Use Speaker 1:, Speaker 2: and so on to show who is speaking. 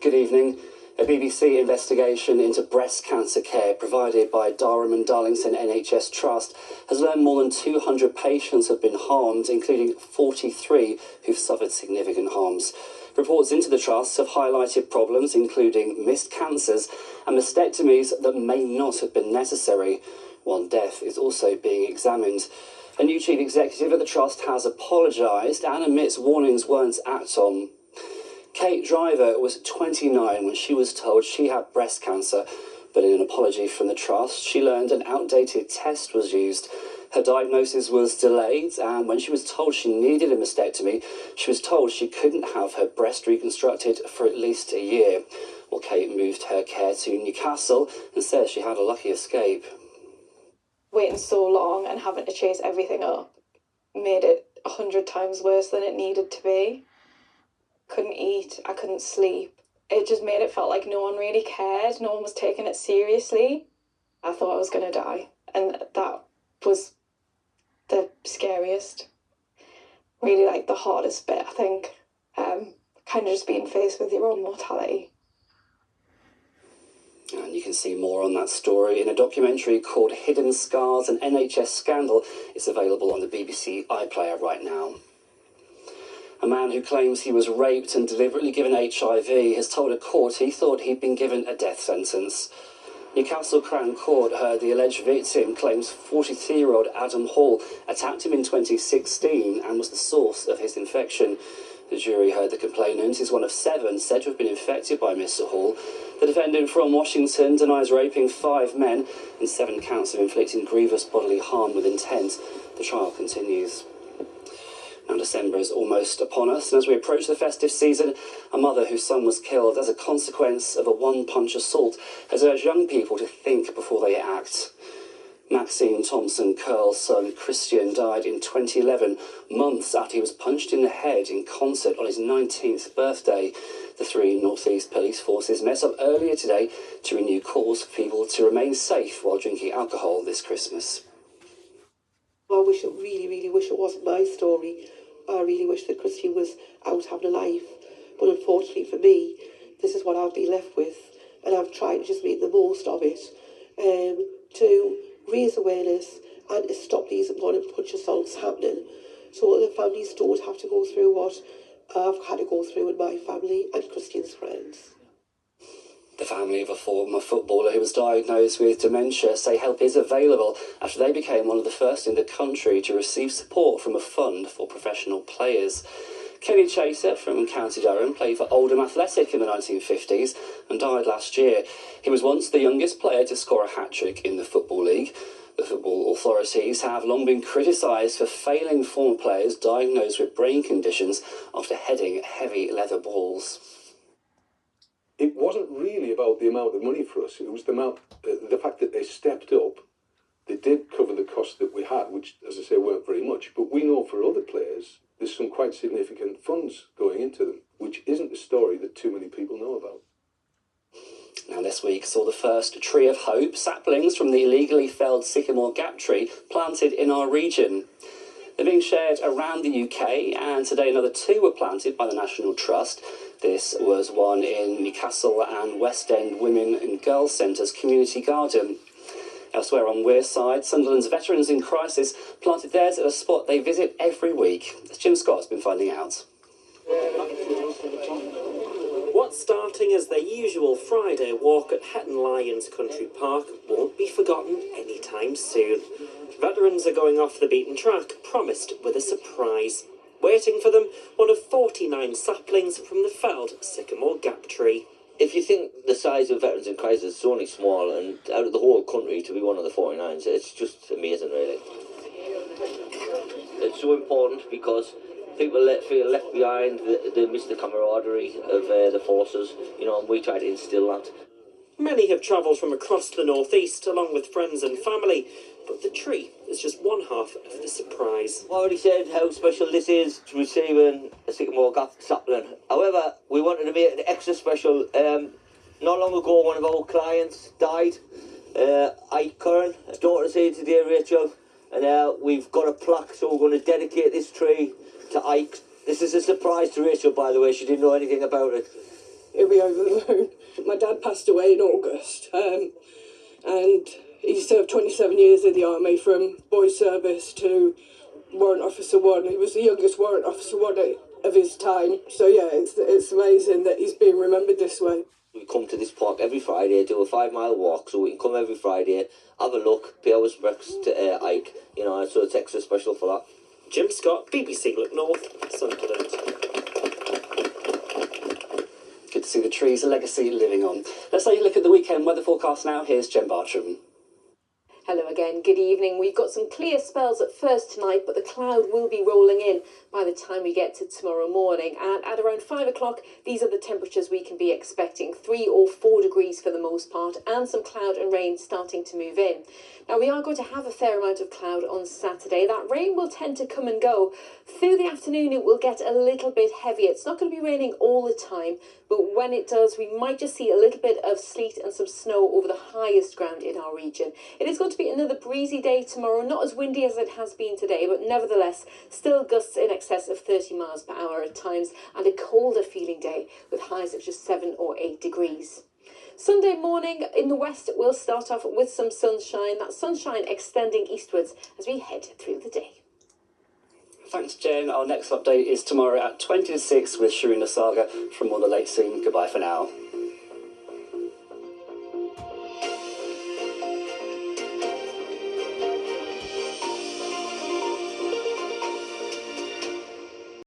Speaker 1: Good evening. A BBC investigation into breast cancer care provided by Durham and Darlington NHS Trust has learned more than 200 patients have been harmed, including 43 who've suffered significant harms. Reports into the trust have highlighted problems including missed cancers and mastectomies that may not have been necessary. One death is also being examined. A new chief executive at the trust has apologised and admits warnings weren't acted on. Kate Driver was 29 when she was told she had breast cancer, but in an apology from the trust, she learned an outdated test was used. Her diagnosis was delayed, and when she was told she needed a mastectomy, she was told she couldn't have her breast reconstructed for at least a year. Well, Kate moved her care to Newcastle and says she had a lucky escape.
Speaker 2: Waiting so long and having to chase everything up made it 100 times worse than it needed to be. Couldn't eat, I couldn't sleep. It just made it felt like no one really cared, no one was taking it seriously. I thought I was going to die, and that was the scariest, really like the hardest bit, I think, kind of just being faced with your own mortality.
Speaker 1: And you can see more on that story in a documentary called Hidden Scars, an NHS Scandal. It's available on the BBC iPlayer right now. A man who claims he was raped and deliberately given HIV has told a court he thought he'd been given a death sentence. Newcastle Crown Court heard the alleged victim claims 43-year-old Adam Hall attacked him in 2016 and was the source of his infection. The jury heard the complainant is one of 7 said to have been infected by Mr. Hall. The defendant from Washington denies raping 5 men and 7 counts of inflicting grievous bodily harm with intent. The trial continues. Now December is almost upon us, and as we approach the festive season, a mother whose son was killed as a consequence of a one-punch assault has urged young people to think before they act. Maxine Thompson Curl's son Christian died in 2011, months after he was punched in the head in concert on his 19th birthday. The 3 North East police forces met up earlier today to renew calls for people to remain safe while drinking alcohol this Christmas.
Speaker 3: I really wish it wasn't my story. I really wish that Christian was out having a life. But unfortunately for me, this is what I've been left with. And I've tried to just make the most of it. To raise awareness and to stop these one-punch assaults happening. So the families don't have to go through what I've had to go through with my family and Christian's friends.
Speaker 1: The family of a former footballer who was diagnosed with dementia say help is available after they became one of the first in the country to receive support from a fund for professional players. Kenny Chaser from County Durham played for Oldham Athletic in the 1950s and died last year. He was once the youngest player to score a hat-trick in the Football League. The football authorities have long been criticised for failing former players diagnosed with brain conditions after heading heavy leather balls.
Speaker 4: It wasn't really about the amount of money for us. It was the fact that they stepped up. They did cover the costs that we had, which, as I say, weren't very much. But we know for other players, there's some quite significant funds going into them, which isn't a story that too many people know about.
Speaker 1: Now this week saw the first Tree of Hope, saplings from the illegally felled Sycamore Gap tree, planted in our region. They're being shared around the UK, and today another 2 were planted by the National Trust. This was one in Newcastle and West End Women and Girls Centre's community garden. Elsewhere on Wearside, Sunderland's Veterans in Crisis planted theirs at a spot they visit every week. As Jim Scott's been finding out.
Speaker 5: What's starting as their usual Friday walk at Hetton Lions Country Park won't be forgotten anytime soon. Veterans are going off the beaten track, promised with a surprise. Waiting for them, one of 49 saplings from the felled Sycamore Gap tree.
Speaker 6: If you think the size of Veterans in Crisis is only small, and out of the whole country to be one of the 49s, it's just amazing, really. It's so important because people feel left behind, they miss the camaraderie of the forces, and we try to instil that.
Speaker 5: Many have travelled from across the North East along with friends and family, but the tree is just one half of the surprise.
Speaker 6: I've already said how special this is to receiving a Sycamore Gap sapling. However, we wanted to make it extra special. Not long ago, one of our clients died, Ike Curran. His daughter's here today, Rachel, and we've got a plaque, so we're going to dedicate this tree to Ike. This is a surprise to Rachel, by the way. She didn't know anything about it.
Speaker 7: he'll be over the moon. My dad passed away in August, and he served 27 years in the army, from boy service to Warrant Officer 1. He was the youngest Warrant Officer 1 of his time. So yeah, it's amazing that he's being remembered this way.
Speaker 6: We come to this park every Friday, do a 5-mile walk, so we can come every Friday, have a look, pay our respects to Ike, you know, so it's extra special for that.
Speaker 5: Jim Scott, BBC Look North, Sunderland.
Speaker 1: Good to see the trees, a legacy living on. Let's take a look at the weekend weather forecast now. Here's Jen Bartram.
Speaker 8: Hello again, good evening. We've got some clear spells at first tonight, but the cloud will be rolling in by the time we get to tomorrow morning. And at around 5 o'clock, these are the temperatures we can be expecting. 3 or 4 degrees for the most part, and some cloud and rain starting to move in. Now, we are going to have a fair amount of cloud on Saturday. That rain will tend to come and go. Through the afternoon, it will get a little bit heavier. It's not going to be raining all the time, but when it does, we might just see a little bit of sleet and some snow over the highest ground in our region. It is going to be another breezy day tomorrow, not as windy as it has been today, but nevertheless, still gusts in excess of 30 miles per hour at times, and a colder feeling day with highs of just 7 or 8 degrees. Sunday morning in the west, we'll start off with some sunshine, that sunshine extending eastwards as we head through the day.
Speaker 1: Thanks, Jen. Our next update is tomorrow at 20 to 6 with Sharina Saga from More the Late Soon. Goodbye for now.